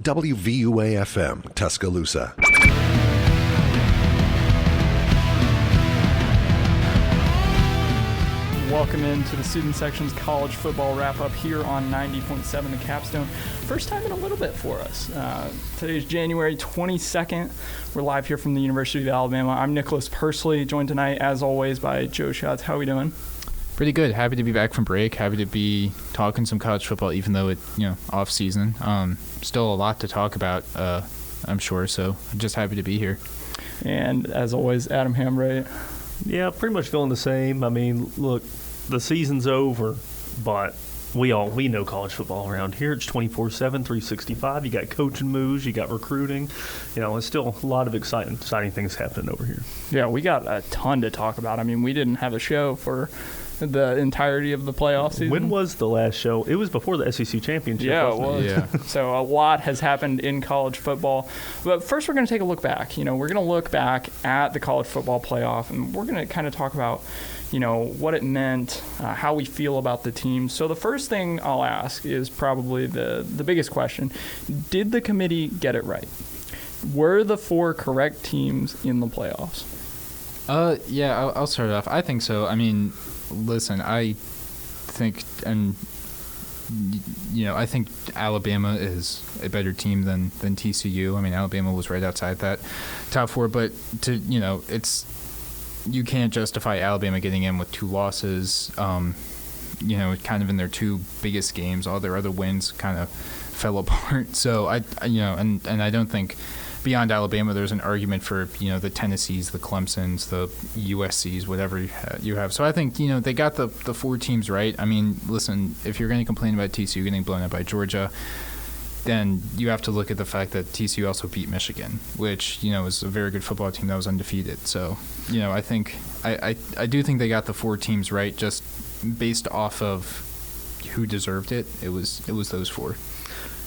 WVUA-FM, Tuscaloosa. Welcome into the Student Section's college football wrap-up here on 90.7 The Capstone. First time in a little bit for us. Today's January 22nd. We're live here from the University of Alabama. I'm Nicholas Pursley, joined tonight, as always, by Joe Schatz. How are we doing? Pretty good. Happy to be back from break. Happy to be talking some college football, even though it's off season. Still a lot to talk about, I'm sure. So just happy to be here. And as always, Adam Hambright. Yeah, pretty much feeling the same. I mean, look, the season's over, but we know college football around here. It's 24/7, 365. You got coaching moves, you got recruiting. It's still a lot of exciting things happening over here. Yeah, we got a ton to talk about. I mean, we didn't have a show for the entirety of the playoff season. When was the last show? It was before the SEC championship. Yeah, it was. Yeah. So a lot has happened in college football. But first we're going to take a look back. We're going to look back at the college football playoff, and we're going to kind of talk about, what it meant, how we feel about the teams. So the first thing I'll ask is probably the biggest question. Did the committee get it right? Were the 4 correct teams in the playoffs? Yeah, I'll start off. I think so. I mean, listen, I think Alabama is a better team than TCU. I mean, Alabama was right outside that top 4, but you can't justify Alabama getting in with 2 losses. Kind of in their 2 biggest games, all their other wins kind of fell apart. So I I don't think beyond Alabama, there's an argument for, the Tennessees, the Clemsons, the USCs, whatever you have. So I think, they got the 4 teams right. I mean, listen, if you're going to complain about TCU getting blown out by Georgia, then you have to look at the fact that TCU also beat Michigan, which, is a very good football team that was undefeated. So, I think I do think they got the 4 teams right just based off of who deserved it. It was those 4.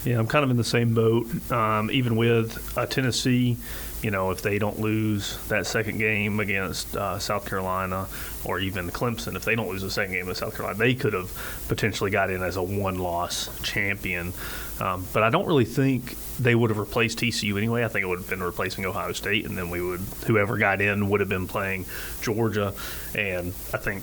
Yeah, I'm kind of in the same boat. Even with Tennessee, if they don't lose that second game against South Carolina, or even Clemson, if they don't lose the second game against South Carolina, they could have potentially got in as a 1-loss champion. But I don't really think they would have replaced TCU anyway. I think it would have been replacing Ohio State, and then whoever got in would have been playing Georgia. And I think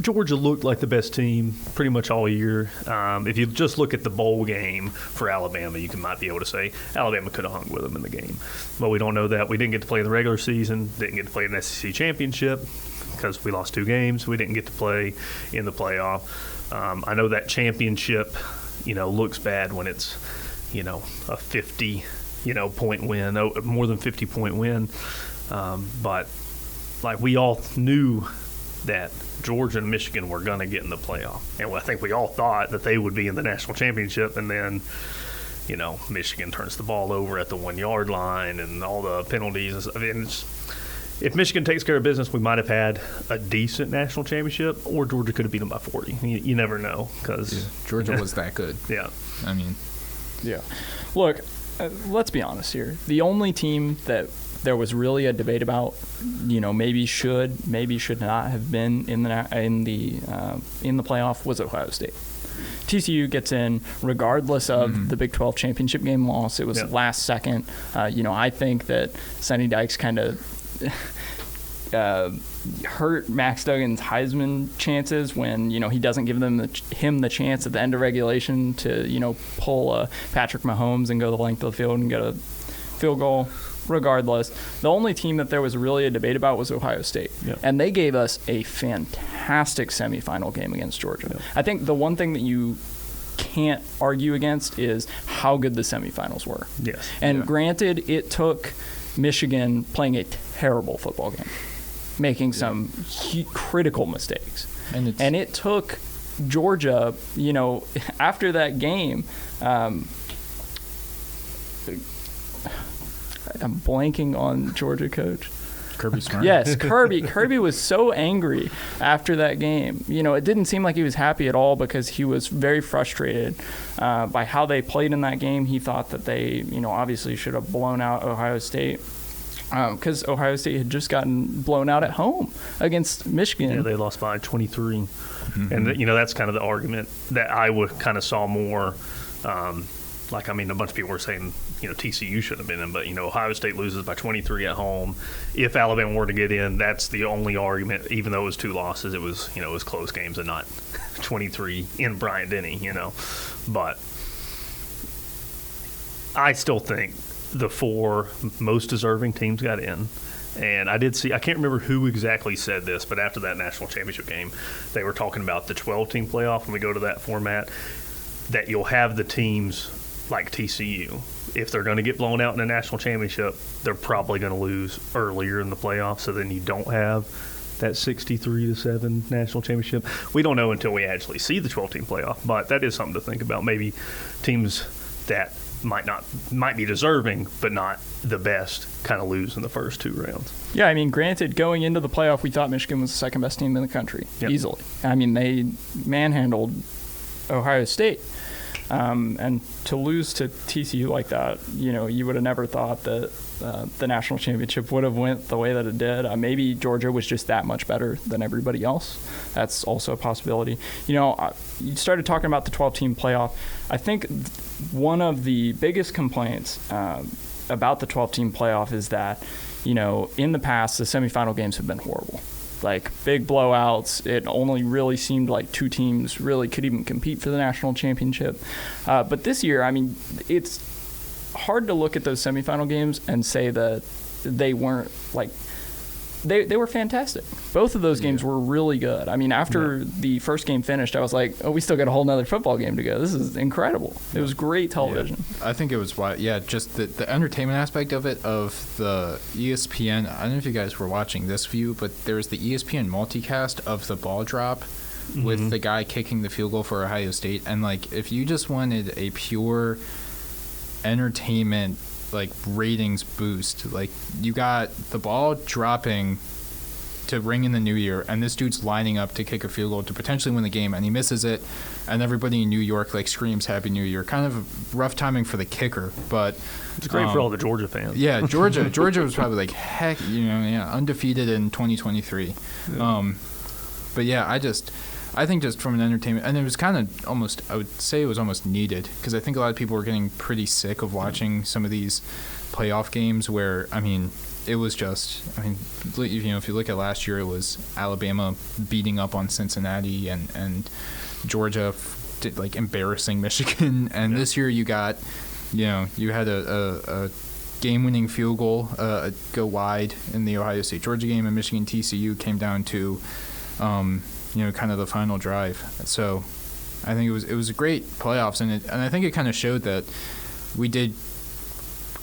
Georgia looked like the best team pretty much all year. If you just look at the bowl game for Alabama, you might be able to say Alabama could have hung with them in the game. But we don't know that. We didn't get to play in the regular season, didn't get to play in the SEC championship because we lost 2 games. We didn't get to play in the playoff. I know that championship, looks bad when it's, a 50, point win, more than 50-point win. But like we all knew that Georgia and Michigan were going to get in the playoff. And I think we all thought that they would be in the national championship, and then, Michigan turns the ball over at the 1-yard line and all the penalties. I mean, if Michigan takes care of business, we might have had a decent national championship, or Georgia could have beat them by 40. You never know because Georgia was that good. Yeah. I mean. Yeah. Look, let's be honest here. The only team that there was really a debate about, maybe should not have been in the playoff was Ohio State. TCU gets in regardless of the Big 12 championship game loss. It was last second. I think that Sonny Dykes kind of hurt Max Duggan's Heisman chances when he doesn't give him the chance at the end of regulation to pull Patrick Mahomes and go the length of the field and get a field goal. Regardless, the only team that there was really a debate about was Ohio State. Yep. And they gave us a fantastic semifinal game against Georgia. Yep. I think the one thing that you can't argue against is how good the semifinals were. Yes. And granted, it took Michigan playing a terrible football game, making some critical mistakes. And it took Georgia, after that game, I'm blanking on Georgia coach. Kirby Smart. Yes, Kirby. Kirby was so angry after that game. It didn't seem like he was happy at all because he was very frustrated by how they played in that game. He thought that they, obviously should have blown out Ohio State. because Ohio State had just gotten blown out at home against Michigan. Yeah, they lost by 23. Mm-hmm. And, you know, that's kind of the argument that I would kind of saw more like, I mean, a bunch of people were saying, TCU should have been in, but, Ohio State loses by 23 at home. If Alabama were to get in, that's the only argument, even though it was 2 losses, it was close games and not 23 in Bryant-Denny, But I still think the 4 most deserving teams got in. And I did see, I can't remember who exactly said this, but after that national championship game, they were talking about the 12-team playoff when we go to that format, that you'll have the teams like TCU. If they're going to get blown out in the national championship, they're probably going to lose earlier in the playoffs, so then you don't have that 63-7 national championship. We don't know until we actually see the 12-team playoff, but that is something to think about. Maybe teams that might be deserving, but not the best, kind of lose in the first 2 rounds. Yeah, I mean, granted, going into the playoff, we thought Michigan was the second best team in the country, easily. I mean, they manhandled Ohio State. And to lose to TCU like that, you would have never thought that the national championship would have went the way that it did. Maybe Georgia was just that much better than everybody else. That's also a possibility. You started talking about the 12-team playoff. I think one of the biggest complaints about the 12-team playoff is that, in the past, the semifinal games have been horrible. Like, big blowouts. It only really seemed like 2 teams really could even compete for the national championship. But this year, I mean, it's hard to look at those semifinal games and say that they weren't, like, they were fantastic. Both of those games were really good. I mean, after the first game finished, I was like, we still got a whole nother football game to go. This is incredible. It was great television. I think it was, just the entertainment aspect of it, of the ESPN. I don't know if you guys were watching this view, but there was the ESPN multicast of the ball drop with the guy kicking the field goal for Ohio State. And, like, if you just wanted a pure entertainment, like, ratings boost, like, you got the ball dropping to ring in the new year, and this dude's lining up to kick a field goal to potentially win the game, and he misses it, and everybody in New York, like, screams Happy New Year. Kind of rough timing for the kicker, but it's great for all the Georgia fans. Yeah, Georgia was probably like, heck, undefeated in 2023. But yeah, I think just from an entertainment, and it was kind of almost, I would say it was almost needed, because I think a lot of people were getting pretty sick of watching some of these playoff games where, I mean, it was just, if you look at last year, it was Alabama beating up on Cincinnati and Georgia embarrassing Michigan. And this year you got, you had a game-winning field goal go wide in the Ohio State-Georgia game, and Michigan TCU came down to, kind of the final drive. So I think it was a great playoffs, and I think it kind of showed that we did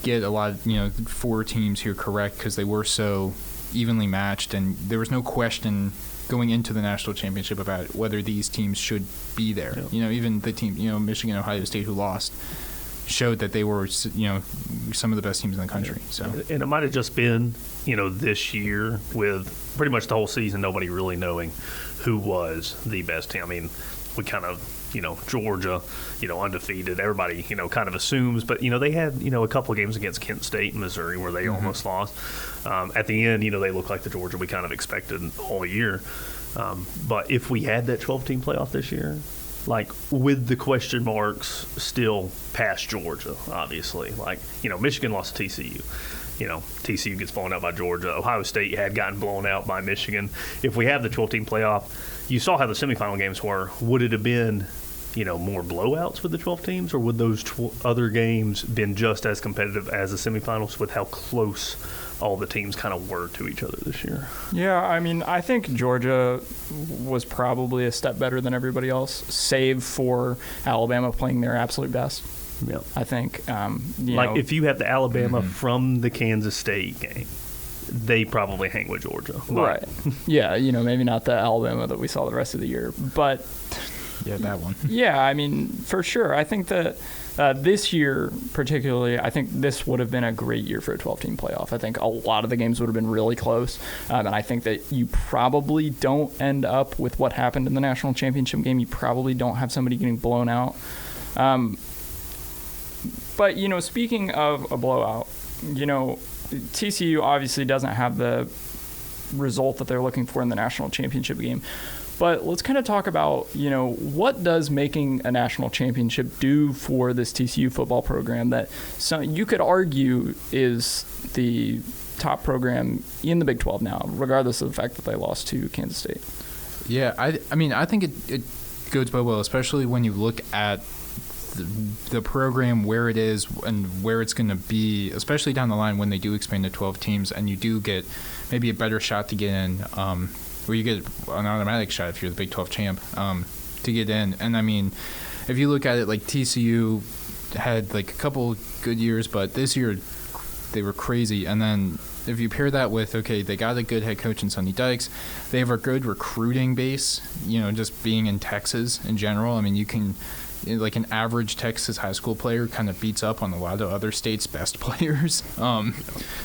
get a lot of 4 teams here correct, because they were so evenly matched, and there was no question going into the national championship about whether these teams should be there. Even the team, Michigan, Ohio State, who lost, showed that they were some of the best teams in the country. So, and it might have just been this year, with pretty much the whole season nobody really knowing who was the best team. I mean, we kind of Georgia, undefeated. Everybody, kind of assumes. But, they had, a couple of games against Kent State and Missouri where they almost lost. At the end, they look like the Georgia we kind of expected all year. But if we had that 12-team playoff this year, like, with the question marks still past Georgia, obviously. Like, Michigan lost to TCU. TCU gets blown out by Georgia. Ohio State had gotten blown out by Michigan. If we have the 12-team playoff, you saw how the semifinal games were. Would it have been, more blowouts with the 12 teams, or would those other games been just as competitive as the semifinals with how close all the teams kind of were to each other this year? Yeah, I mean, I think Georgia was probably a step better than everybody else, save for Alabama playing their absolute best. Yeah, I think. If you have the Alabama from the Kansas State game, they probably hang with Georgia. Right. Yeah, maybe not the Alabama that we saw the rest of the year, but yeah, that one. Yeah, I mean, for sure. I think that this year particularly, I think this would have been a great year for a 12-team playoff. I think a lot of the games would have been really close, and I think that you probably don't end up with what happened in the national championship game. You probably don't have somebody getting blown out. But, speaking of a blowout, TCU obviously doesn't have the result that they're looking for in the national championship game. But let's kind of talk about, what does making a national championship do for this TCU football program that you could argue is the top program in the Big 12 now, regardless of the fact that they lost to Kansas State? Yeah, I mean, I think it goes by well, especially when you look at the program, where it is and where it's going to be, especially down the line when they do expand to 12 teams and you do get maybe a better shot to get in, or you get an automatic shot if you're the Big 12 champ to get in. And, I mean, if you look at it, like TCU had like a couple good years, but this year they were crazy. And then if you pair that with, okay, they got a good head coach in Sonny Dykes, they have a good recruiting base, just being in Texas in general. I mean, you can, like an average Texas high school player kind of beats up on a lot of other states' best players.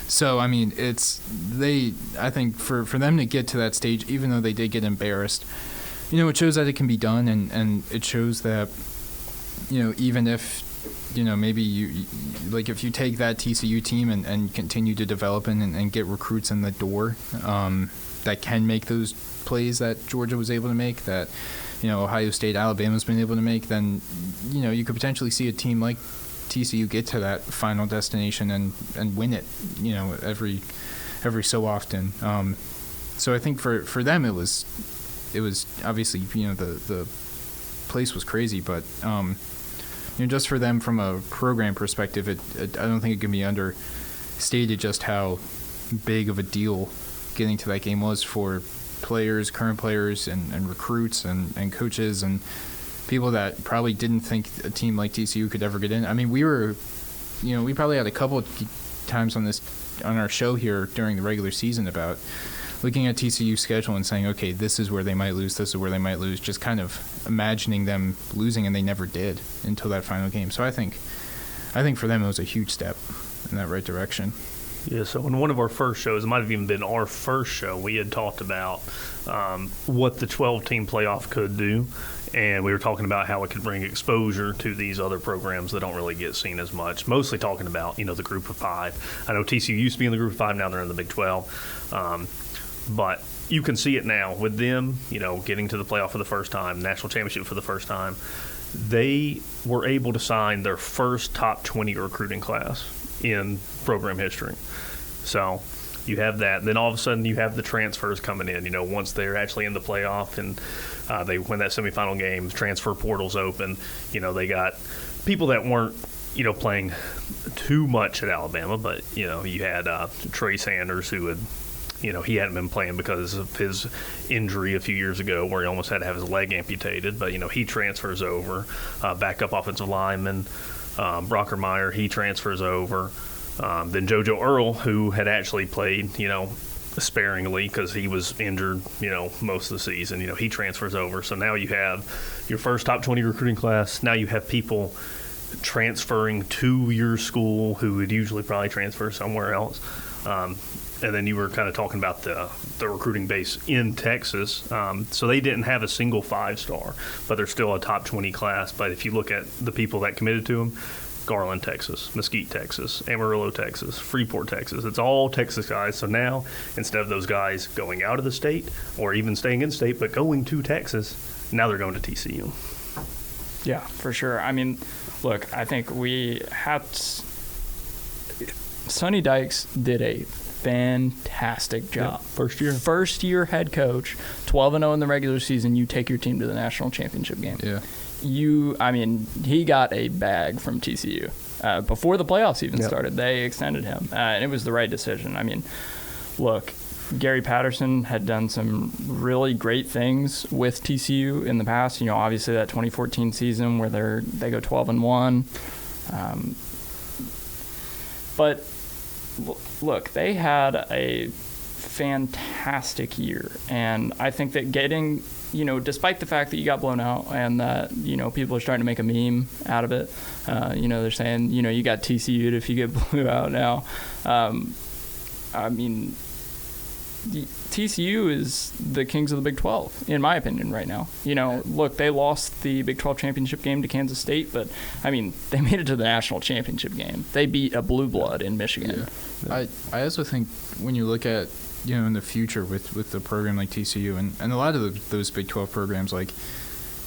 So, I mean, I think for them to get to that stage, even though they did get embarrassed, it shows that it can be done, and it shows that, even if, maybe if you take that TCU team and continue to develop and get recruits in the door that can make those plays that Georgia was able to make, that Ohio State, Alabama's been able to make, then you could potentially see a team like TCU get to that final destination and win it every so often. So I think for them it was obviously the place was crazy, but just for them from a program perspective, I don't think it can be understated just how big of a deal getting to that game was for players, current players, and recruits and coaches and people that probably didn't think a team like TCU could ever get in. I mean, we probably had a couple of times on our show here during the regular season about looking at TCU's schedule and saying, okay, this is where they might lose, this is where they might lose, just kind of imagining them losing, and they never did until that final game. So I think for them it was a huge step in that right direction. Yeah, so in one of our first shows, it might have even been our first show, we had talked about what the 12-team playoff could do, and we were talking about how it could bring exposure to these other programs that don't really get seen as much, mostly talking about, the group of five. I know TCU used to be in the group of five, now they're in the Big 12. But you can see it now with them, getting to the playoff for the first time, national championship for the first time. They were able to sign their first top 20 recruiting class in program history. So you have that. Then all of a sudden you have the transfers coming in, once they're actually in the playoff and they win that semifinal game, transfer portal's open. They got people that weren't, playing too much at Alabama, but, you had Trey Sanders who had, he hadn't been playing because of his injury a few years ago where he almost had to have his leg amputated. But, he transfers over. Backup offensive lineman, Brockermeyer, he transfers over. Then JoJo Earl, who had actually played, sparingly because he was injured, most of the season. He transfers over. So now you have your first top 20 recruiting class. Now you have people transferring to your school who would usually probably transfer somewhere else. And then you were kind of talking about the recruiting base in Texas. So they didn't have a single 5-star, but they're still a top 20 class. But if you look at the people that committed to them, Garland, Texas, Mesquite, Texas, Amarillo, Texas, Freeport, Texas. It's all Texas guys. So now, instead of those guys going out of the state or even staying in state but going to Texas, now they're going to TCU. Yeah, for sure. I mean, look, I think we had Sonny Dykes did a fantastic job. Yeah, first year head coach, 12-0 in the regular season. You take your team to the national championship game. Yeah. He got a bag from TCU before the playoffs even started. They extended him, and it was the right decision. I mean, look, Gary Patterson had done some really great things with TCU in the past. Obviously that 2014 season where they go 12-1. But look, they had a fantastic year, and I think that getting, despite the fact that you got blown out and that, people are starting to make a meme out of it, they're saying, you got TCU'd if you get blew out now. I mean, TCU is the kings of the Big 12, in my opinion, right now. Look, they lost the Big 12 championship game to Kansas State, but, I mean, they made it to the national championship game. They beat a blue blood in Michigan. Yeah. I also think when you look at in the future with the program like TCU and a lot of those Big 12 programs, like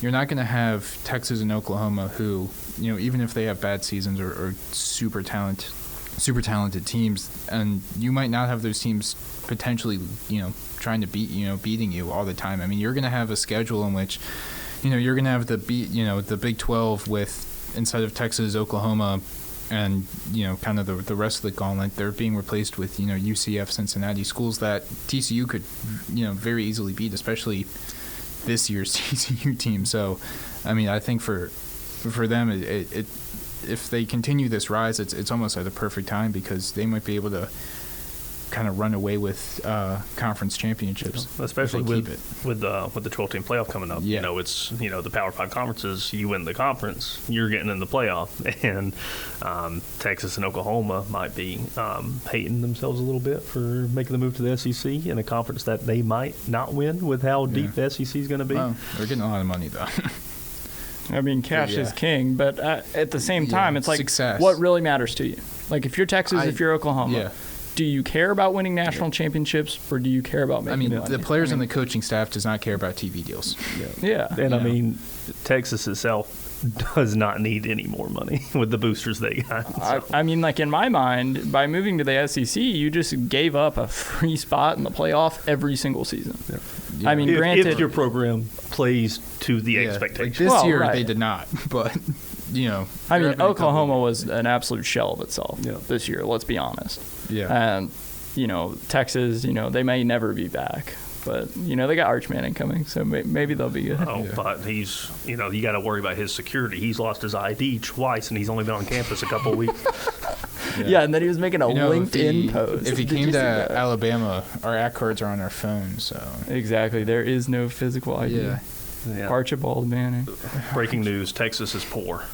you're not going to have Texas and Oklahoma who, even if they have bad seasons or super talented teams, and you might not have those teams potentially, trying to beating you all the time. I mean, you're going to have a schedule in which, you're going to have the Big 12 with, instead of Texas, Oklahoma, and kind of the rest of the gauntlet, they're being replaced with UCF, Cincinnati, schools that TCU could very easily beat, especially this year's TCU team. So, I mean, I think for them, it if they continue this rise, it's almost at the perfect time because they might be able to kind of run away with conference championships, especially with the 12-team playoff coming up. Yeah. It's the Power 5 conferences. You win the conference, you're getting in the playoff, and Texas and Oklahoma might be hating themselves a little bit for making the move to the SEC in a conference that they might not win with how deep the SEC is going to be. Well, they're getting a lot of money though. I mean, cash is king, but at the same time, it's like success. What really matters to you? Like if you're Texas, if you're Oklahoma. Do you care about winning national championships, or do you care about making money? The players and the coaching staff does not care about TV deals. Yeah. And I mean, Texas itself does not need any more money with the boosters they got. So. I mean, like in my mind, by moving to the SEC, you just gave up a free spot in the playoff every single season. Yeah. I mean, granted, if your program plays to the expectations. Like this year they did not, but I mean, Oklahoma was an absolute shell of itself this year. Let's be honest. Yeah. And Texas, they may never be back, but they got Arch Manning coming, so maybe they'll be good. But he's you got to worry about his security. He's lost his ID twice, and he's only been on campus a couple of weeks. Yeah, and then he was making a LinkedIn post. If he came to Alabama, our act cards are on our phones. So exactly, there is no physical ID. Yeah. Archibald Manning. Breaking news: Texas is poor.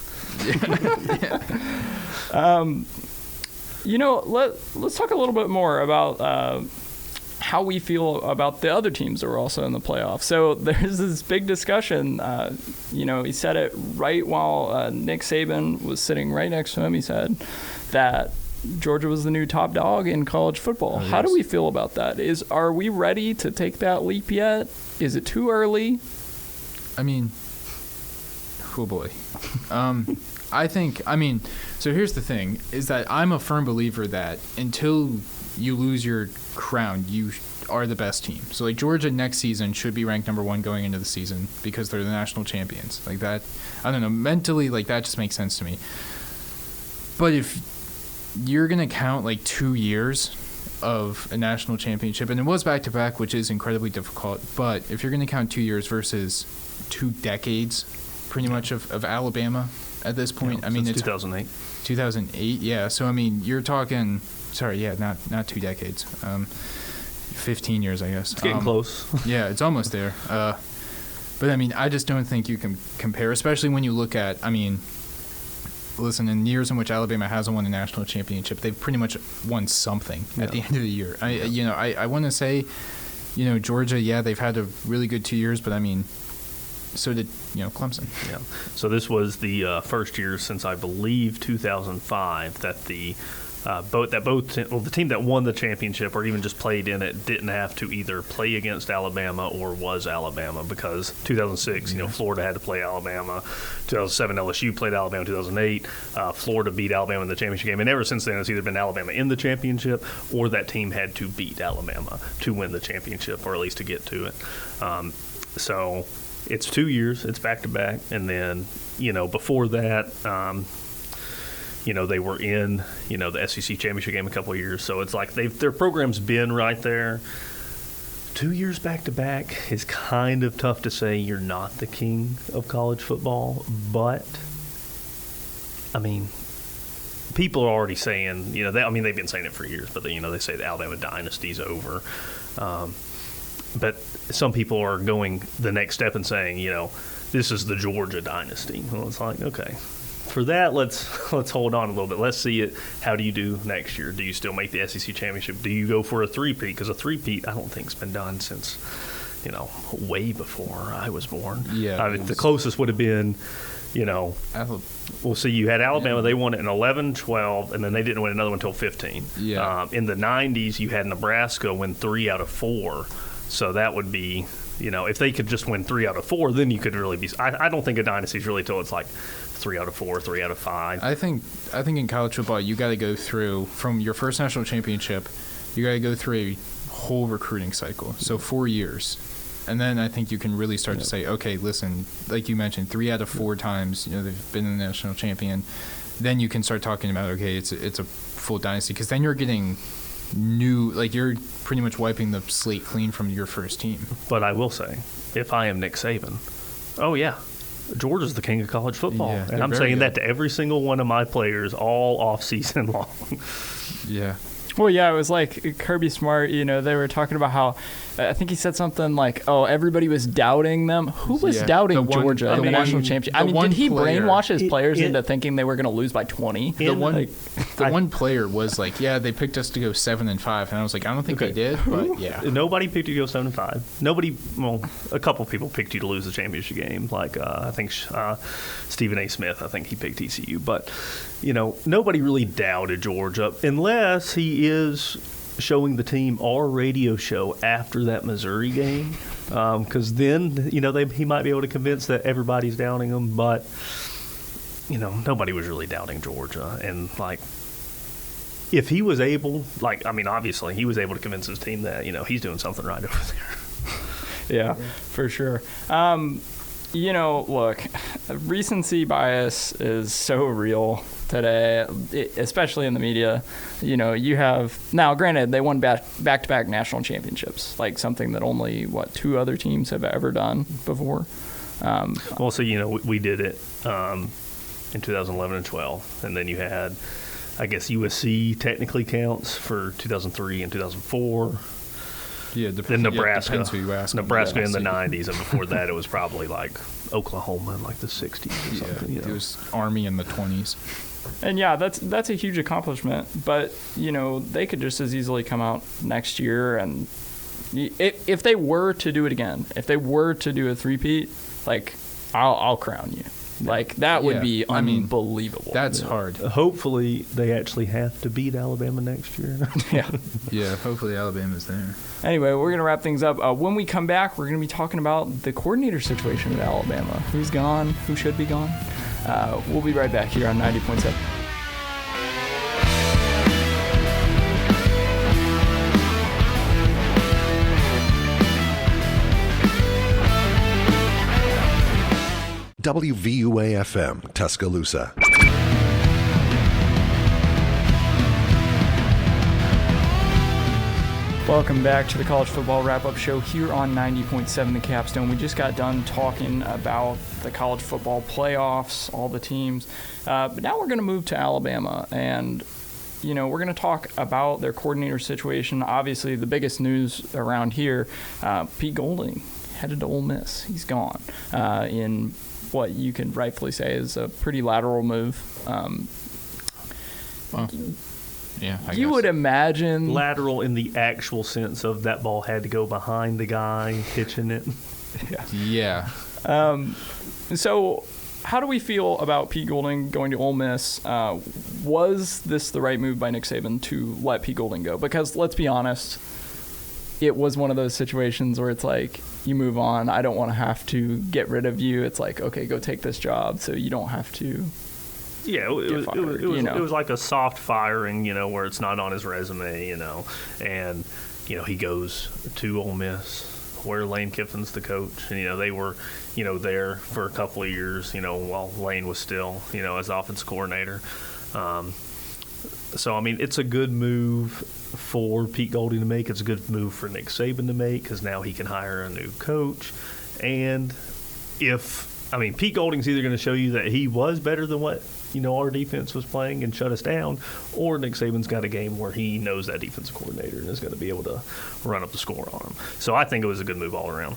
Let's talk a little bit more about how we feel about the other teams that were also in the playoffs. So there's this big discussion. He said it right while Nick Saban was sitting right next to him. He said that Georgia was the new top dog in college football. How do we feel about that? Are we ready to take that leap yet? Is it too early? I mean, oh boy. So here's the thing, is that I'm a firm believer that until you lose your crown, you are the best team. So, like, Georgia next season should be ranked number 1 going into the season because they're the national champions. Like that, I don't know, mentally, like, that just makes sense to me. But if you're going to count, like, 2 years of a national championship, and it was back-to-back, which is incredibly difficult, but if you're going to count 2 years versus 2 decades, pretty much, of Alabama at this point. I mean, it's 2008. 2008, yeah. So, I mean, you're talking, not 2 decades. 15 years, I guess. It's getting close. Yeah, it's almost there. But, I mean, I just don't think you can compare, especially when you look at, I mean, listen, in years in which Alabama hasn't won a national championship, they've pretty much won something at the end of the year. I want to say, Georgia, they've had a really good 2 years, but, I mean, so did Clemson. Yeah. So this was the first year since I believe 2005 that the team that won the championship or even just played in it didn't have to either play against Alabama or was Alabama, because 2006, Florida had to play Alabama. 2007, LSU played Alabama. 2008, Florida beat Alabama in the championship game. And ever since then, it's either been Alabama in the championship or that team had to beat Alabama to win the championship, or at least to get to it. So it's 2 years. It's back-to-back. And then, before that, they were in, the SEC championship game a couple of years. So it's like their program's been right there. 2 years back-to-back is kind of tough to say you're not the king of college football. But, I mean, people are already saying, they've been saying it for years, but, they say the Alabama dynasty's over. But some people are going the next step and saying, this is the Georgia dynasty. Well, it's like, okay. For that, let's hold on a little bit. Let's see it. How do you do next year? Do you still make the SEC championship? Do you go for a three-peat? Because a three-peat, I don't think, has been done since, way before I was born. Yeah. The closest would have been, Well, see, you had Alabama. They won it in 11, 12, and then they didn't win another one until 15. Yeah. In the 90s, you had Nebraska win 3 out of 4. So that would be, if they could just win 3 out of 4, then you could really be. I don't think a dynasty is really till it's like 3 out of 4, 3 out of 5. I think in college football, you got to go through, from your first national championship, you got to go through a whole recruiting cycle. So 4 years. And then I think you can really start to say, okay, listen, like you mentioned, 3 out of 4 times, they've been the national champion. Then you can start talking about, okay, it's a full dynasty, because then you're getting new, like you're pretty much wiping the slate clean from your first team. But I will say, if I am Nick Saban, oh yeah, Georgia's the king of college football, Yeah, and I'm saying that to every single one of my players all off season long. Yeah. Well, yeah, it was like Kirby Smart, they were talking about how, I think he said something like, oh, everybody was doubting them. Who was doubting Georgia in the national championship? I mean, did he brainwash his players into thinking they were going to lose by 20? The one player was like, yeah, they picked us to go 7-5, and I was like, I don't think they did, but yeah. Nobody picked you to go 7-5. Nobody, a couple people picked you to lose the championship game, like I think Stephen A. Smith, I think he picked TCU. But, nobody really doubted Georgia, unless he is showing the team our radio show after that Missouri game, because then he might be able to convince that everybody's doubting them. But nobody was really doubting Georgia, and if he was able, obviously he was able to convince his team that he's doing something right over there. Yeah, for sure. Look, recency bias is so real today, especially in the media. You have, now granted, they won back-to-back national championships, like something that only, 2 other teams have ever done before. We did it in 2011 and 12, and then you had, I guess USC technically counts for 2003 and 2004. Yeah, then Nebraska. Depends who you ask. Nebraska in the 90s, and before that it was probably like Oklahoma in like the 60s or something. It was Army in the 20s. And yeah, that's a huge accomplishment. But they could just as easily come out next year, and if they were to do it again, if they were to do a three-peat, I'll crown you. That would be unbelievable. That's hard. Hopefully, they actually have to beat Alabama next year. Yeah. Yeah, hopefully Alabama's there. Anyway, we're going to wrap things up. When we come back, we're going to be talking about the coordinator situation at Alabama. Who's gone? Who should be gone? We'll be right back here on 90.7. WVUA-FM, Tuscaloosa. Welcome back to the College Football Wrap-Up Show here on 90.7 The Capstone. We just got done talking about the college football playoffs, all the teams. But now we're going to move to Alabama, and we're going to talk about their coordinator situation. Obviously, the biggest news around here, Pete Golding headed to Ole Miss. He's gone in what you can rightfully say is a pretty lateral move. Yeah, I you guess. would imagine lateral in the actual sense of that ball had to go behind the guy pitching it. Yeah. So how do we feel about Pete Golding going to Ole Miss? Was this the right move by Nick Saban to let Pete Golding go? Because let's be honest, it was one of those situations where it's like, you move on. I don't want to have to get rid of you. It's like, okay, go take this job so you don't have to. Yeah, it was like a soft firing, where it's not on his resume, and he goes to Ole Miss, where Lane Kiffin's the coach, and they were, there for a couple of years, while Lane was still, as offense coordinator. So it's a good move for Pete Golding to make. It's a good move for Nick Saban to make, because now he can hire a new coach, and Pete Golding's either going to show you that he was better than what our defense was playing and shut us down, or Nick Saban's got a game where he knows that defensive coordinator and is going to be able to run up the score on him. So I think it was a good move all around.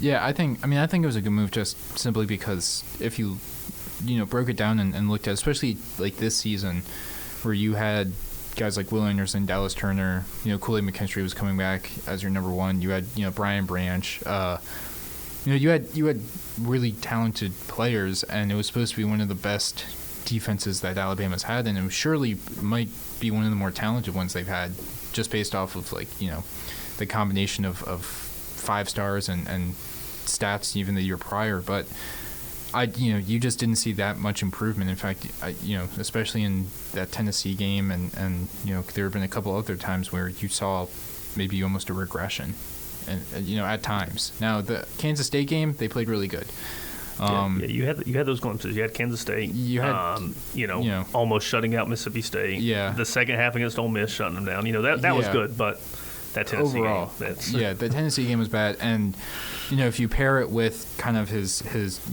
Yeah, I think it was a good move just simply because if you broke it down and looked at, especially like this season, where you had guys like Will Anderson, Dallas Turner, Kool-Aid McKinstry was coming back as your number one. You had Brian Branch. you had really talented players, and it was supposed to be one of the best defenses that Alabama's had, and it surely might be one of the more talented ones they've had, just based off of the combination of 5 stars and stats even the year prior. But you just didn't see that much improvement. In fact, especially in that Tennessee game, and there have been a couple other times where you saw maybe almost a regression, and at times. Now the Kansas State game, they played really good. You had those glimpses. You had Kansas State. You had almost shutting out Mississippi State. Yeah. The second half against Ole Miss shutting them down. That was good, but that Tennessee overall game, the Tennessee game was bad. And if you pair it with kind of his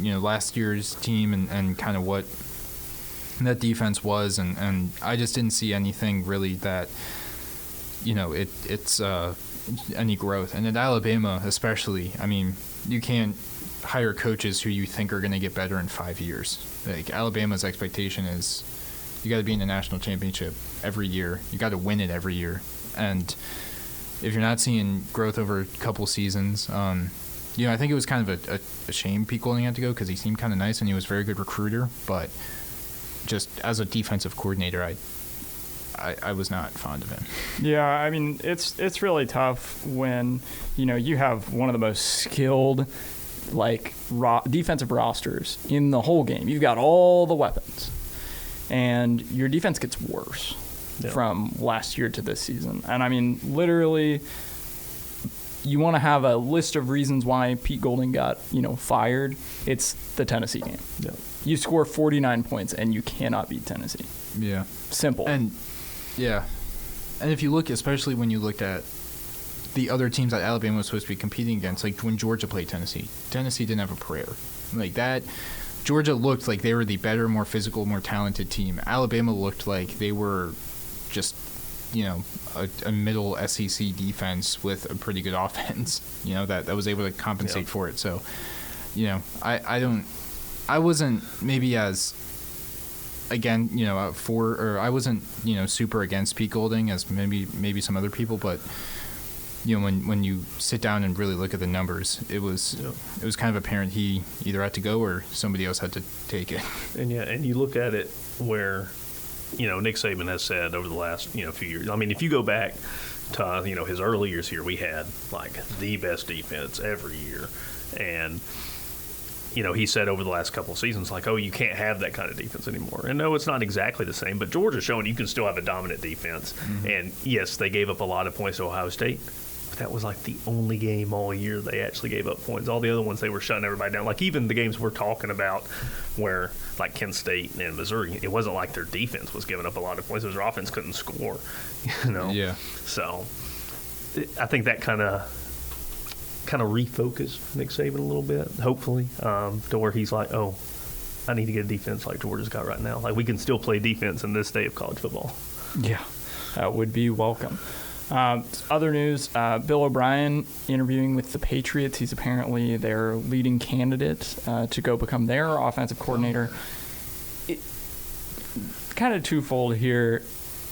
last year's team and kind of what that defense was, and I just didn't see anything really that it's any growth. And at Alabama especially, I mean, you can't hire coaches who you think are going to get better in 5 years. Like, Alabama's expectation is you got to be in the national championship every year. You got to win it every year. And if you're not seeing growth over a couple seasons, I think it was kind of a shame Pete Golding had to go, because he seemed kind of nice and he was a very good recruiter. But just as a defensive coordinator, I was not fond of him. Yeah, I mean, it's really tough when you have one of the most skilled defensive rosters in the whole game. You've got all the weapons, and your defense gets worse from last year to this season. And I mean, literally, you want to have a list of reasons why Pete Golding got fired. It's the Tennessee game. Yeah. You score 49 points and you cannot beat Tennessee. Yeah. Simple. And if you look, especially when you looked at the other teams that Alabama was supposed to be competing against, like when Georgia played Tennessee didn't have a prayer. Like that, Georgia looked like they were the better, more physical, more talented team. Alabama looked like they were just, a middle SEC defense with a pretty good offense, that was able to compensate for it. So, I wasn't maybe as, again, I wasn't, super against Pete Golding as maybe some other people, but when you sit down and really look at the numbers, it was kind of apparent he either had to go or somebody else had to take it. And you look at it where, Nick Saban has said over the last, few years. I mean, if you go back to, his early years here, we had the best defense every year. And, he said over the last couple of seasons, you can't have that kind of defense anymore. And no, it's not exactly the same, but Georgia's showing you can still have a dominant defense. Mm-hmm. And yes, they gave up a lot of points to Ohio State. That was the only game all year they actually gave up points. All the other ones, they were shutting everybody down. Even the games we're talking about where Kent State and Missouri, it wasn't like their defense was giving up a lot of points. It was their offense couldn't score, Yeah. So I think that kind of refocused Nick Saban a little bit, hopefully, to where he's like, oh, I need to get a defense like Georgia's got right now. We can still play defense in this day of college football. Yeah, that would be welcome. Other news, Bill O'Brien interviewing with the Patriots. He's apparently their leading candidate to go become their offensive coordinator. Kind of twofold here.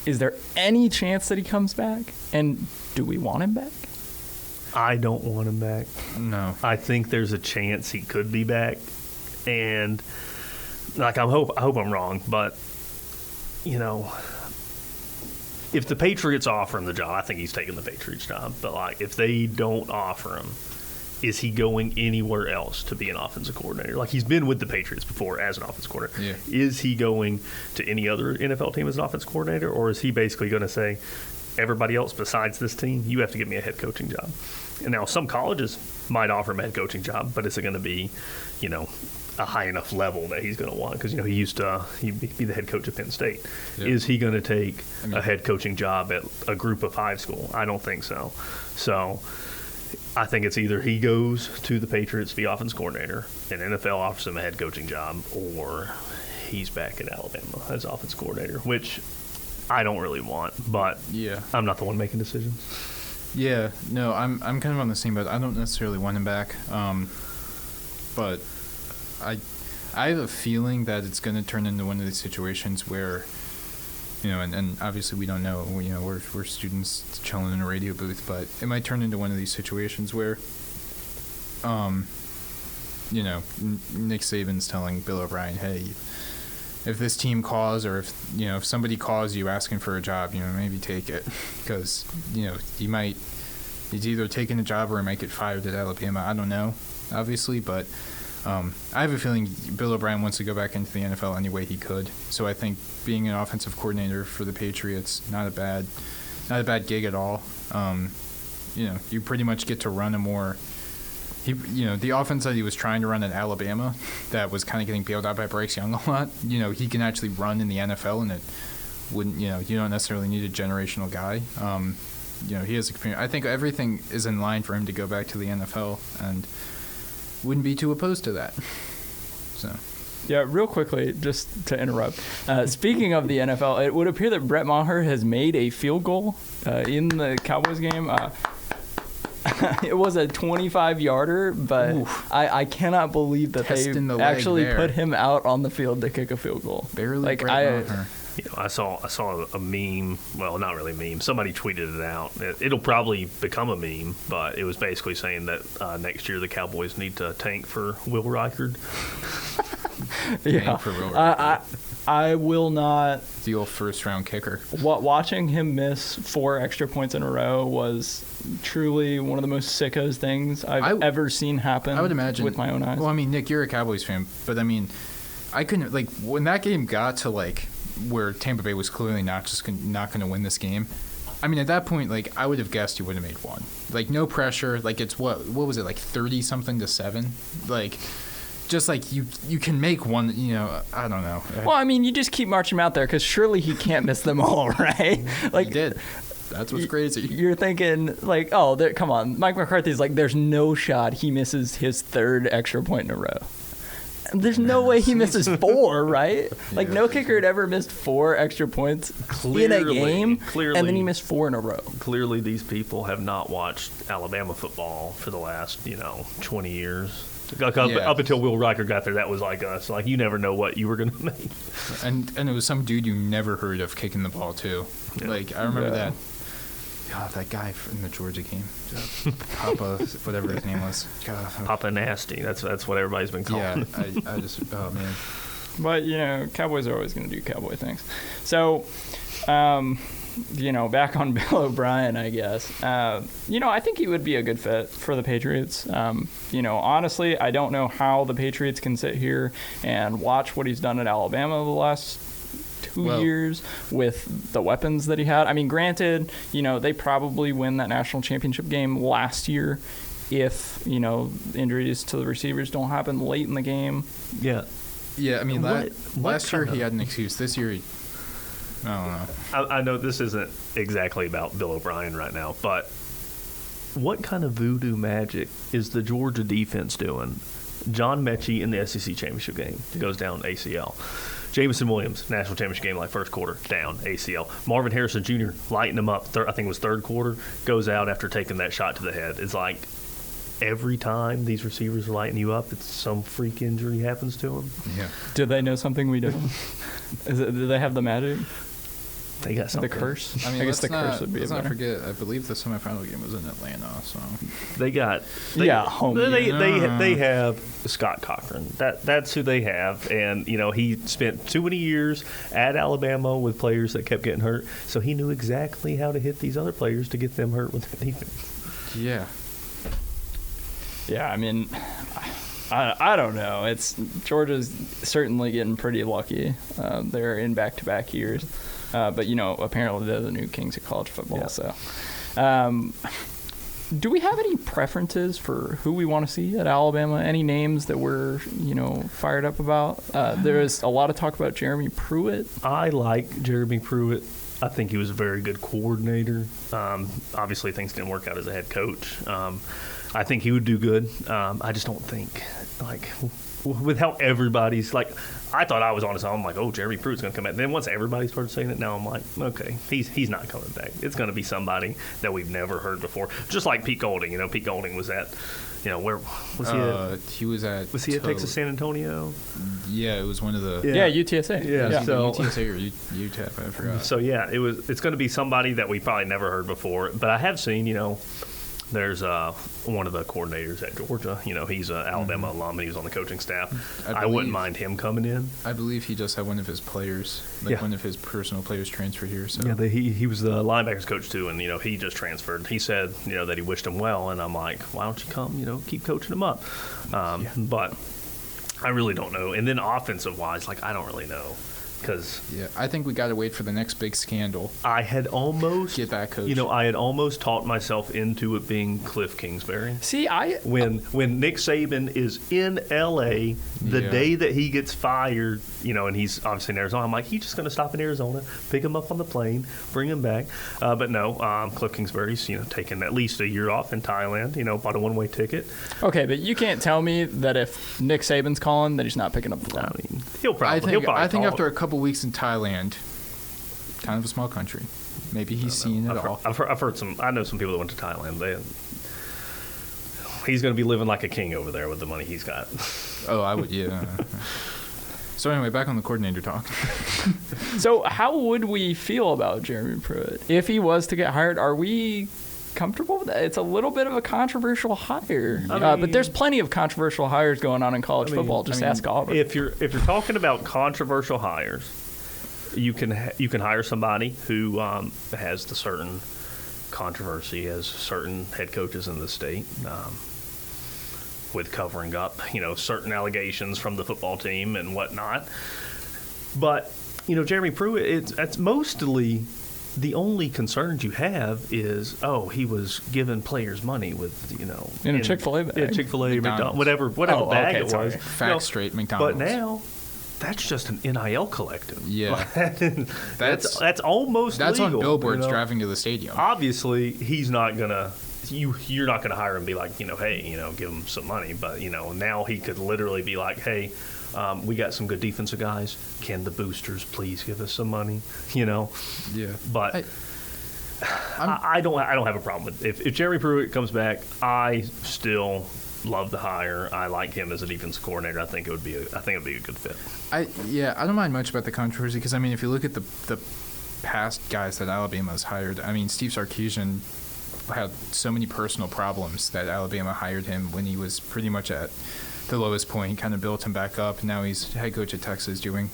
Is there any chance that he comes back? And do we want him back? I don't want him back. No. I think there's a chance he could be back. And, I hope I'm wrong, but, if the Patriots offer him the job, I think he's taking the Patriots job. But, if they don't offer him, is he going anywhere else to be an offensive coordinator? He's been with the Patriots before as an offensive coordinator. Yeah. Is he going to any other NFL team as an offensive coordinator? Or is he basically going to say, everybody else besides this team, you have to give me a head coaching job? And now some colleges might offer him a head coaching job, but is it going to be, a high enough level that he's going to want? Because, he'd be the head coach of Penn State. Yep. Is he going to take a head coaching job at a group of 5 school? I don't think so. So I think it's either he goes to the Patriots to be offense coordinator and NFL offers him a head coaching job, or he's back at Alabama as offense coordinator, which I don't really want, but I'm not the one making decisions. Yeah, no, I'm kind of on the same boat. I don't necessarily want him back, but I have a feeling that it's going to turn into one of these situations where, and obviously we don't know. We're students chilling in a radio booth, but it might turn into one of these situations where, Nick Saban's telling Bill O'Brien, hey, if this team calls or if somebody calls you asking for a job, maybe take it because, he's either taking a job or he might get fired at Alabama. I don't know, obviously, but I have a feeling Bill O'Brien wants to go back into the NFL any way he could. So I think being an offensive coordinator for the Patriots, not a bad gig at all. You pretty much get to run a more the offense that he was trying to run at Alabama that was kind of getting bailed out by Bryce Young a lot, he can actually run in the NFL, and it wouldn't, you don't necessarily need a generational guy. He has experience. I think everything is in line for him to go back to the NFL, and wouldn't be too opposed to that. So. Yeah, real quickly, just to interrupt. Speaking of the NFL, it would appear that Brett Maher has made a field goal in the Cowboys game. It was a 25-yarder, but I cannot believe that they actually put him out on the field to kick a field goal. Barely Brett Maher. I saw a meme. Well, not really a meme. Somebody tweeted it out. It'll probably become a meme, but it was basically saying that next year the Cowboys need to tank for Will Reichard. Yeah, for Will Reichard. I will not. The old first-round kicker. Watching him miss 4 extra points in a row was truly one of the most sickos things I've ever seen happen. I would imagine with my own eyes. Well, I mean, Nick, you're a Cowboys fan, but I mean, I couldn't when that game got to where Tampa Bay was clearly not going to win this game. I mean, at that point, I would have guessed you would have made one. No pressure. It's what was it, 30-something to 7? Just you can make one, I don't know. Well, I mean, you just keep marching him out there because surely he can't miss them all, right? He did. That's what's crazy. You're thinking, come on. Mike McCarthy's there's no shot he misses his 3rd extra point in a row. There's no way he misses 4, right? No kicker had ever missed 4 extra points in a game, and then he missed 4 in a row. Clearly, these people have not watched Alabama football for the last, 20 years. Up until Will Reichard got there, that was like us. You never know what you were going to make. And it was some dude you never heard of kicking the ball, too. Yeah. I remember that. God, that guy in the Georgia game, Papa, whatever his name was. God. Papa Nasty. That's what everybody's been calling. Yeah, I just, oh man. But Cowboys are always going to do cowboy things. So, back on Bill O'Brien, I guess. I think he would be a good fit for the Patriots. Honestly, I don't know how the Patriots can sit here and watch what he's done at Alabama the last 2 years with the weapons that he had. I mean, granted, they probably win that national championship game last year if, injuries to the receivers don't happen late in the game. Yeah. Yeah, I mean, last year he had an excuse. This year, I don't know. I know this isn't exactly about Bill O'Brien right now, but what kind of voodoo magic is the Georgia defense doing? John Mechie in the SEC championship game goes down ACL. Jameson Williams, national championship game, first quarter, down, ACL. Marvin Harrison Jr. lighting him up, I think it was 3rd quarter, goes out after taking that shot to the head. It's every time these receivers are lighting you up, it's some freak injury happens to them. Yeah. Do they know something we don't? Do they have the magic? They got something. The curse? I guess the curse would be let's not forget, I believe the semifinal game was in Atlanta, so. They got... home. They have Scott Cochran. That's who they have. And, he spent too many years at Alabama with players that kept getting hurt, so he knew exactly how to hit these other players to get them hurt with that defense. Yeah. Yeah, I mean... I don't know. Georgia's certainly getting pretty lucky. They're in back-to-back years. But, apparently they're the new kings of college football. Yeah. So, do we have any preferences for who we want to see at Alabama? Any names that we're, fired up about? There is a lot of talk about Jeremy Pruitt. I like Jeremy Pruitt. I think he was a very good coordinator. Obviously, things didn't work out as a head coach. I think he would do good. I just don't think, with how everybody's I thought I was on his own. I'm like, oh, Jeremy Pruitt's going to come back. Then once everybody started saying it, now I'm like, okay, he's not coming back. It's going to be somebody that we've never heard before. Just like Pete Golding. Pete Golding was at, where was he at? He was at... Was he at Texas San Antonio? Yeah, it was one of the... Yeah, UTSA. Yeah. So, UTSA or UTEP, I forgot. So, yeah, it's going to be somebody that we probably never heard before. But I have seen, There's one of the coordinators at Georgia. He's an Alabama alum, and he was on the coaching staff. I wouldn't mind him coming in. I believe he just had one of his players, one of his personal players transfer here. So yeah, he was the linebackers coach too, and he just transferred. He said that he wished him well, and I'm like, why don't you come? Keep coaching him up. But I really don't know. And then offensive wise, I don't really know. I think we got to wait for the next big scandal. I had almost get that coach. I had almost talked myself into it being Cliff Kingsbury. See, when Nick Saban is in L.A. the day that he gets fired, and he's obviously in Arizona, I'm like, he's just going to stop in Arizona, pick him up on the plane, bring him back. But no, Cliff Kingsbury's taking at least a year off in Thailand. Bought a one-way ticket. Okay, but you can't tell me that if Nick Saban's calling, that he's not picking up the phone. I mean, he'll probably. I think after a couple weeks in Thailand, kind of a small country, maybe he's seen it all. I've heard some. I know some people that went to Thailand. He's going to be living like a king over there with the money he's got. Oh, I would. Yeah. So anyway, back on the coordinator talk. So how would we feel about Jeremy Pruitt if he was to get hired? Are we comfortable with that? It's a little bit of a controversial hire, but there's plenty of controversial hires going on in college football. Just ask Auburn. If you're talking about controversial hires, you can hire somebody who has the certain controversy as certain head coaches in the state, with covering up certain allegations from the football team and whatnot. But Jeremy Pruitt, it's mostly. The only concerns you have is, he was giving players money with, in a Chick-fil-A bag. Yeah, Chick-fil-A, McDonald's, whatever bag it was. Facts straight, McDonald's. But now, that's just an NIL collective. Yeah. that's almost that's legal. On billboards driving to the stadium. Obviously, he's not going to... You're not going to hire him and be like, hey, give him some money. But, now he could literally be like, hey... we got some good defensive guys. Can the boosters please give us some money? Yeah. But I don't have a problem with it. If Jeremy Pruitt comes back, I still love the hire. I like him as a defensive coordinator. I think it would be a good fit. I don't mind much about the controversy because if you look at the past guys that Alabama's hired, Steve Sarkisian had so many personal problems that Alabama hired him when he was pretty much at the lowest point. He kind of built him back up. Now he's head coach at Texas doing,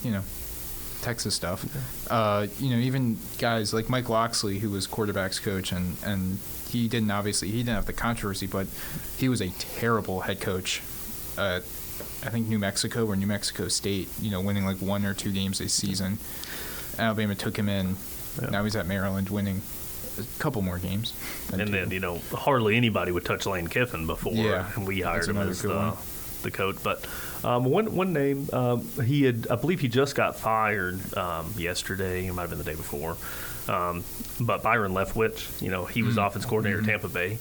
Texas stuff. Okay. Even guys like Mike Loxley, who was quarterback's coach, and he didn't have the controversy, but he was a terrible head coach at, I think, New Mexico or New Mexico State, winning like 1 or 2 games a season. Alabama took him in. Yeah. Now he's at Maryland winning a couple more games. And then, hardly anybody would touch Lane Kiffin before, and we hired him as the coach. But one name, I believe he just got fired yesterday. It might have been the day before. But Byron Leftwich, he was offense coordinator at Tampa Bay.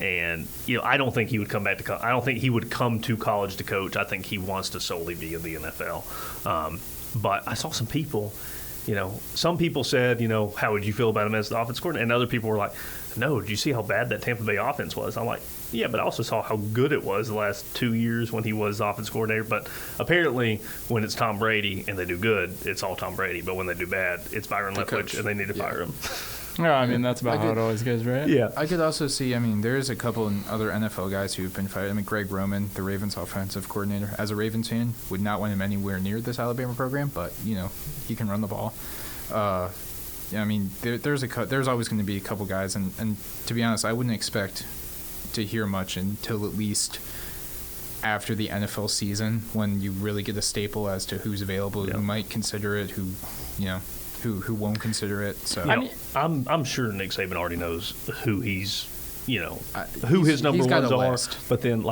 And, I don't think he would come back to I don't think he would come to college to coach. I think he wants to solely be in the NFL. But I saw some people, some people said, how would you feel about him as the offense coordinator? And other people were like, no, did you see how bad that Tampa Bay offense was? I'm like, yeah, but I also saw how good it was the last 2 years when he was offense coordinator. But apparently when it's Tom Brady and they do good, it's all Tom Brady. But when they do bad, it's Byron Leftwich, and they need to fire him. Yeah, that's about how it always goes, right? Yeah. I could also see, there's a couple other NFL guys who've been fired. Greg Roman, the Ravens offensive coordinator, as a Ravens fan, would not want him anywhere near this Alabama program, but, he can run the ball. There's always going to be a couple guys, and to be honest, I wouldn't expect to hear much until at least after the NFL season, when you really get a staple as to who's available, who might consider it, who won't consider it. So I'm sure Nick Saban already knows who he's, who his number ones are. But then,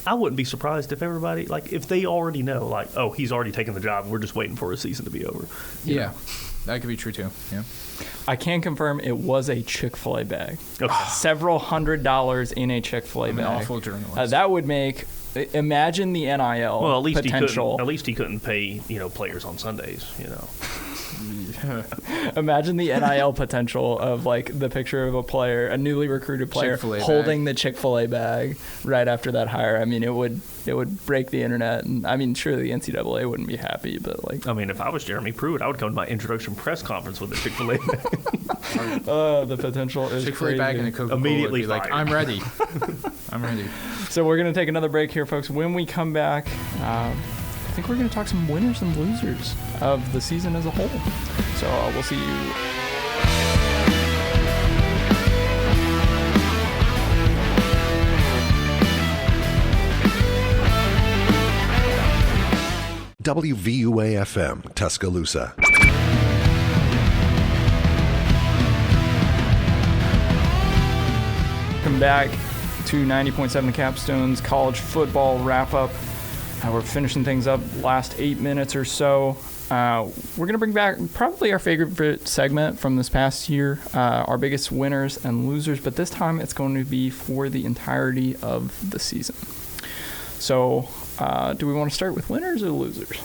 I wouldn't be surprised if everybody, if they already know, he's already taken the job. We're just waiting for his season to be over. Yeah. That could be true, too. Yeah. I can confirm it was a Chick-fil-A bag. Okay. Several $100s in a Chick-fil-A bag. An awful journalist. That would make... Imagine the NIL well, at least potential. He couldn't pay, players on Sundays, Imagine the NIL potential of like the picture of a player, a newly recruited player, Chick-fil-A holding bag. the Chick-fil-A bag right after that hire. I mean, it would break the internet. And I mean, sure, the NCAA wouldn't be happy, but like, I mean, if I was Jeremy Pruitt, I would come to my introduction press conference with a Chick-fil-A bag. the potential is Chick-fil-A crazy. bag and a Coca-Cola. Immediately Be like, fired. I'm ready. I'm ready. So we're going to take another break here, folks. When we come back, I think we're going to talk some winners and losers of the season as a whole. So we'll see you. WVUA-FM, Tuscaloosa. Welcome back to 90.7 Capstone's college football wrap-up. We're finishing things up last 8 minutes or so. We're going to bring back probably our favorite segment from this past year, our biggest winners and losers, but this time it's going to be for the entirety of the season. So do we want to start with winners or losers?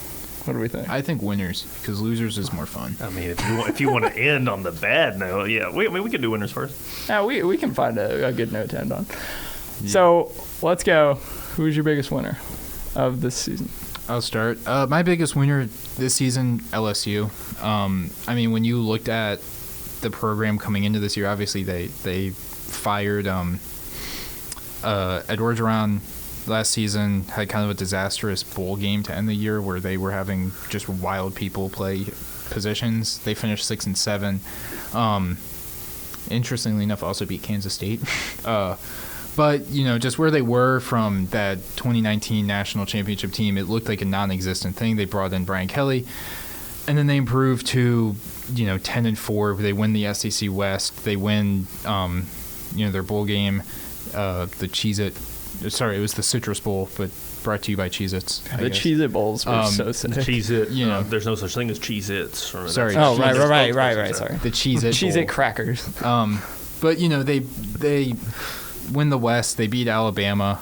What do we think? I think winners, because losers is more fun. I mean, if you want to end on the bad note, yeah, we can do winners first. Yeah, we can find a good note to end on. Yeah. So let's go. Who's your biggest winner of this season? I'll start. My biggest winner this season, LSU. I mean, when you looked at the program coming into this year, obviously they fired Ed Orgeron last season, had kind of a disastrous bowl game to end the year where they were having just wild people play positions. They finished 6-7. Interestingly enough, also beat Kansas State. But, you know, just where they were from that 2019 national championship team, it looked like a non-existent thing. They brought in Brian Kelly, and then they improved to, 10-4. They win the SEC West. They win, their bowl game, the Cheez-It. Sorry, it was the Citrus Bowl, but brought to you by Cheez-Its. The Cheez-It Bowls were so sick. Cheez-It, there's no such thing as Cheez-Its. Sorry. Oh, right, sorry. The Cheez-It Cheez-It Bowl. crackers. But, they win the West. They beat Alabama.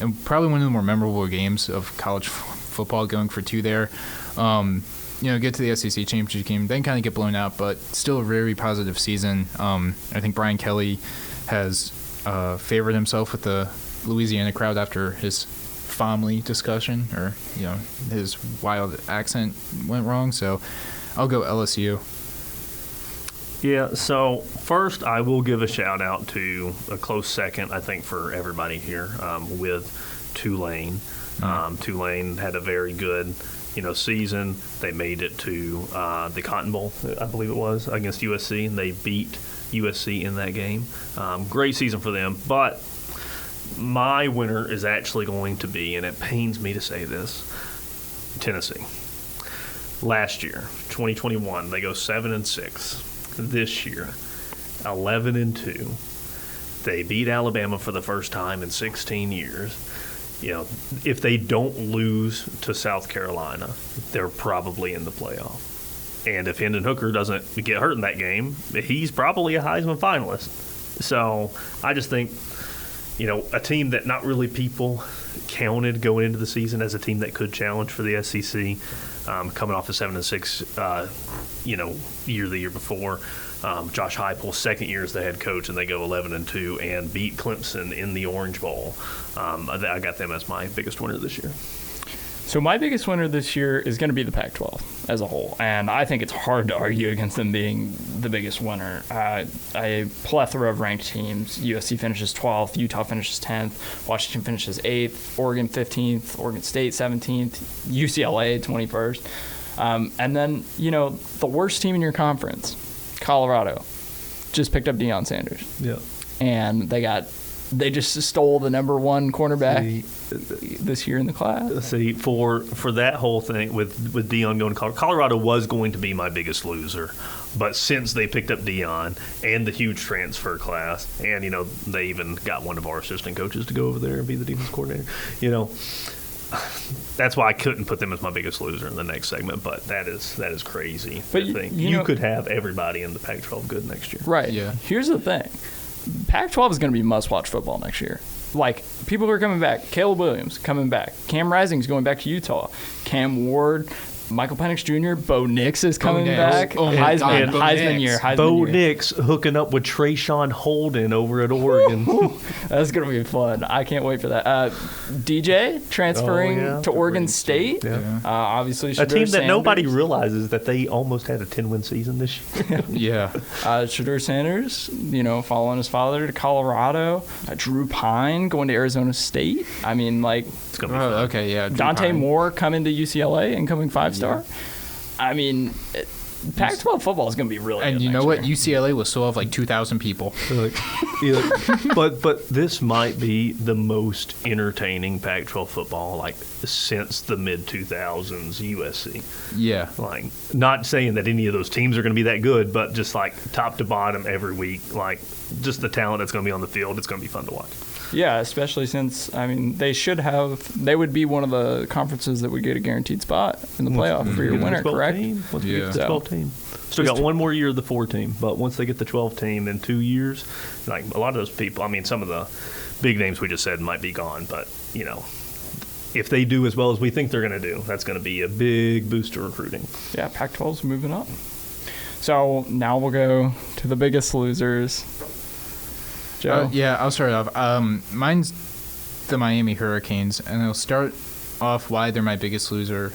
And probably one of the more memorable games of college football, going for 2 there. Get to the SEC championship game, then kind of get blown out, but still a very positive season. I think Brian Kelly has favored himself with the Louisiana crowd after his family discussion, or his wild accent went wrong. So I'll go LSU. Yeah, so first I will give a shout out to a close second, I think, for everybody here with Tulane. Tulane had a very good season. They made it to the Cotton Bowl, I believe it was, against USC, and they beat USC in that game. Great season for them, but my winner is actually going to be, and it pains me to say this, Tennessee. Last year, 2021, they go 7-6. This year, 11-2. They beat Alabama for the first time in 16 years. If they don't lose to South Carolina, they're probably in the playoff. And if Hendon Hooker doesn't get hurt in that game, he's probably a Heisman finalist. So I just think, a team that not really people counted going into the season as a team that could challenge for the SEC, coming off the 7-6, year the year before. Josh Heupel's second year as the head coach, and they go 11-2 and beat Clemson in the Orange Bowl. I got them as my biggest winner this year. So my biggest winner this year is going to be the Pac-12 as a whole, and I think it's hard to argue against them being the biggest winner. A plethora of ranked teams. USC finishes 12th, Utah finishes 10th, Washington finishes 8th, Oregon 15th, Oregon State 17th, UCLA 21st. And then, the worst team in your conference, Colorado, just picked up Deion Sanders. Yeah. And they just stole the number 1 cornerback this year in the class. See, for that whole thing with Deion going to Colorado was going to be my biggest loser. But since they picked up Deion and the huge transfer class, and, they even got one of our assistant coaches to go over there and be the defense coordinator, that's why I couldn't put them as my biggest loser in the next segment. But that is crazy. But I think you could have everybody in the Pac-12 good next year. Right. Yeah. Here's the thing. Pac-12 is going to be must-watch football next year. Like, people are coming back. Caleb Williams coming back. Cam Rising's going back to Utah. Cam Ward, Michael Penix Jr., Bo Nix is coming Nix. back. Oh my Heisman, God, Bo Heisman Nix. year. Heisman Bo year. Nix hooking up with Trayshawn Holden over at Oregon. That's going to be fun. I can't wait for that. DJ transferring to Oregon State. Yeah. Obviously, A Shedeur team that Sanders. nobody realizes that they almost had a 10-win season this year. Yeah. Shedeur Sanders, following his father to Colorado. Drew Pine going to Arizona State. I mean, like, It's going to be fun. Okay, yeah. Drew Dante Pine. Moore coming to UCLA and coming 5-star. I mean, Pac-12 football is going to be really And good you know next what? year. UCLA will still have like 2,000 people. But this might be the most entertaining Pac-12 football like since the mid 2000s USC. Yeah. Like, not saying that any of those teams are going to be that good, but just like top to bottom every week, like just the talent that's going to be on the field, it's going to be fun to watch. Yeah, especially since, I mean, they would be one of the conferences that would get a guaranteed spot in the playoff for your winner, correct? Once we get Yeah. the 12 team. Still got one more year of the 4 team, but once they get the 12 team in 2 years, like a lot of those people, I mean, some of the big names we just said might be gone, but, if they do as well as we think they're going to do, that's going to be a big boost to recruiting. Yeah, Pac-12's moving up. So now we'll go to the biggest losers. Joe? Yeah, I'll start off. Mine's the Miami Hurricanes, and I'll start off why they're my biggest loser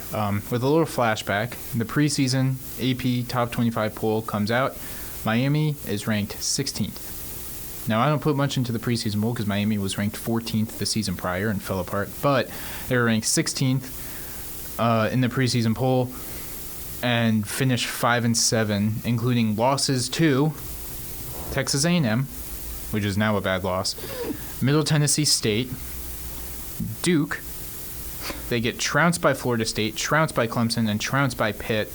with a little flashback. The preseason AP Top 25 poll comes out. Miami is ranked 16th. Now, I don't put much into the preseason poll because Miami was ranked 14th the season prior and fell apart, but they were ranked 16th in the preseason poll and finished 5-7, including losses to Texas A&M, which is now a bad loss, Middle Tennessee State, Duke. They get trounced by Florida State, trounced by Clemson, and trounced by Pitt,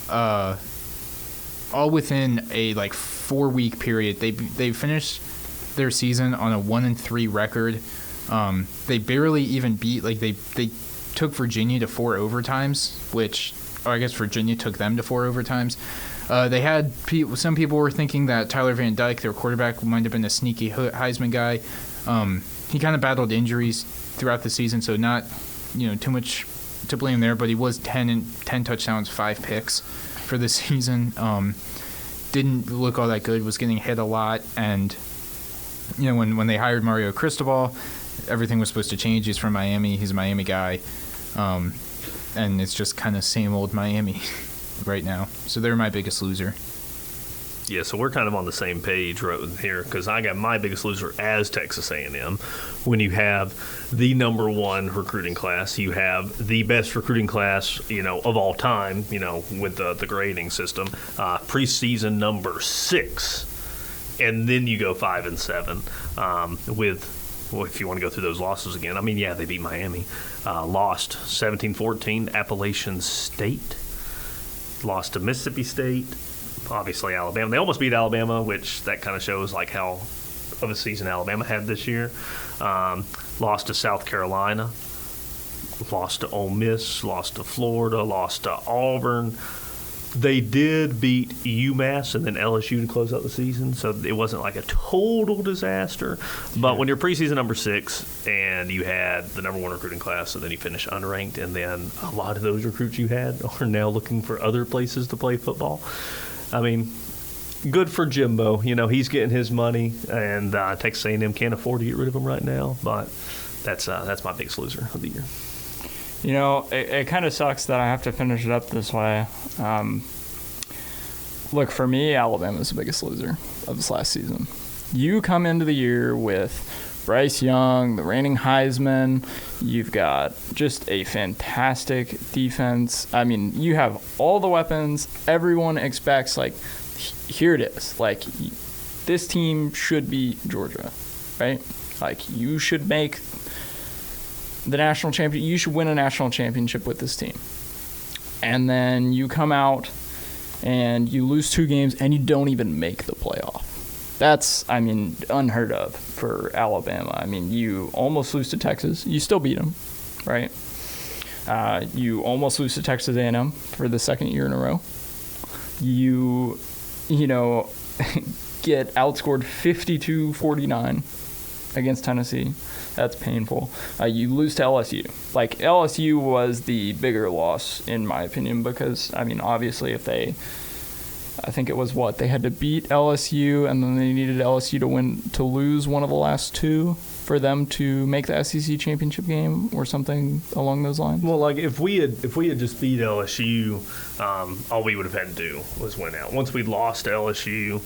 all within a 4-week period. They finished their season on a 1-3 record. They barely even beat they took Virginia to 4 overtimes, I guess Virginia took them to 4 overtimes. They had some people were thinking that Tyler Van Dyke, their quarterback, might have been a sneaky Heisman guy. He kind of battled injuries throughout the season, so not too much to blame there. But he was 10 touchdowns, 5 picks for the season. Didn't look all that good. Was getting hit a lot, and when they hired Mario Cristobal, everything was supposed to change. He's from Miami. He's a Miami guy, and it's just kind of same old Miami right now. So they're my biggest loser. Yeah, so we're kind of on the same page right here because I got my biggest loser as Texas A&M. When you have the number 1 recruiting class, you have the best recruiting class, of all time, with the grading system, preseason number 6, and then you go 5-7 with. Well, if you want to go through those losses again, I mean, yeah, they beat Miami, lost 17-14, Appalachian State, lost to Mississippi State, obviously Alabama. They almost beat Alabama, which that kind of shows how of a season Alabama had this year. Lost to South Carolina, lost to Ole Miss, lost to Florida, lost to Auburn. They did beat UMass and then LSU to close out the season, so it wasn't like a total disaster. But when you're preseason number 6 and you had the number 1 recruiting class, and then you finish unranked, and then a lot of those recruits you had are now looking for other places to play football. I mean, good for Jimbo. He's getting his money, and Texas A&M can't afford to get rid of him right now. But that's my biggest loser of the year. It kind of sucks that I have to finish it up this way. Look, for me, Alabama's the biggest loser of this last season. You come into the year with Bryce Young, the reigning Heisman. You've got just a fantastic defense. I mean, you have all the weapons. Everyone expects, here it is. This team should be Georgia, right? You should make the national champion. You should win a national championship with this team. And then you come out and you lose 2 games and you don't even make the playoff. That's, unheard of for Alabama. You almost lose to Texas. You still beat them, right? You almost lose to Texas A&M for the 2nd year in a row. You get outscored 52-49 against Tennessee. That's painful. You lose to LSU. Like, LSU was the bigger loss, in my opinion, because, I mean, obviously if I think it was they had to beat LSU, and then they needed LSU to lose one of the last two for them to make the SEC championship game or something along those lines. Well, like if we had just beat LSU, all we would have had to do was win out. Once we lost to LSU,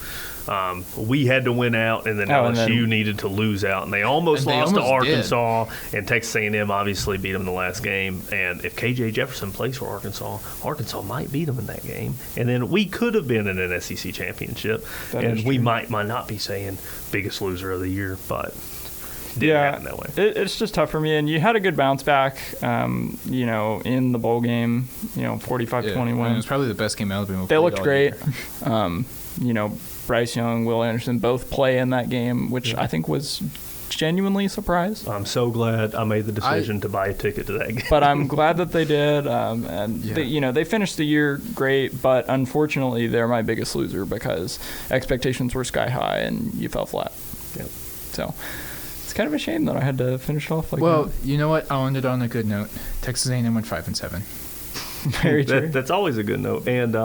we had to win out, and then LSU needed to lose out, and they almost lost to Arkansas. And Texas A&M obviously beat them in the last game. And if KJ Jefferson plays for Arkansas might beat them in that game, and then we could have been in an SEC championship. And we might not be saying biggest loser of the year, but. Didn't happen that way. It's just tough for me. And you had a good bounce back, in the bowl game, 45-21. It was probably the best game Alabama played. They looked great. Bryce Young, Will Anderson both play in that game, which I think was genuinely a surprise. I'm so glad I made the decision to buy a ticket to that game. But I'm glad that they did. They finished the year great, but unfortunately they're my biggest loser because expectations were sky high and you fell flat. Yep. So kind of a shame that I had to finish off like that. Well, you know what? I'll end it on a good note. Texas A&M went 5-7. Very true. That's always a good note. And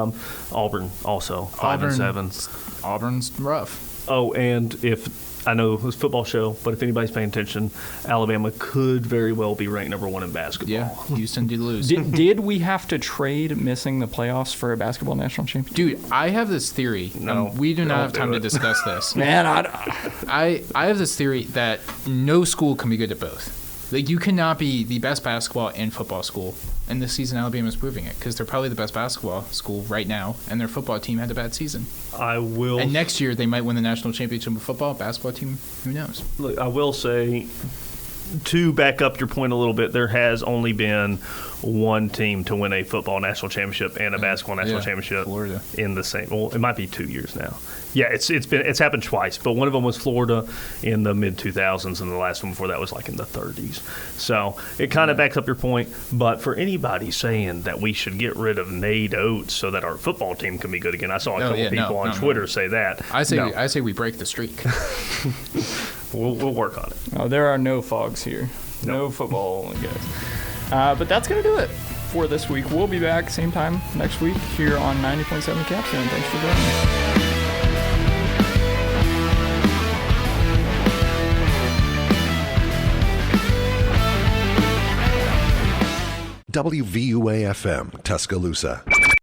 Auburn also 5-7. Auburn's rough. Oh, and if I know it was a football show, but if anybody's paying attention, Alabama could very well be ranked number 1 in basketball. Yeah, Houston did lose. Did we have to trade missing the playoffs for a basketball national championship? Dude, I have this theory. No, we do not have time to discuss this. Man, I have this theory that no school can be good at both. Like, you cannot be the best basketball and football school. And this season, Alabama's proving it because they're probably the best basketball school right now, and their football team had a bad season. And next year, they might win the national championship of football. Basketball team, who knows? Look, I will say, to back up your point a little bit, there has only been one team to win a football national championship and a basketball national championship Florida. In the same. Well, it might be 2 years now. Yeah, it's happened twice, but one of them was Florida in the mid 2000s, and the last one before that was like in the 30s. So it kind of backs up your point. But for anybody saying that we should get rid of Nate Oates so that our football team can be good again, I saw a couple people on Twitter say that. I say we break the streak. We'll work on it. Oh, there are no fogs here. No football, guys. But that's going to do it for this week. We'll be back same time next week here on 90.7 Capstone. Thanks for joining us. WVUA-FM, Tuscaloosa.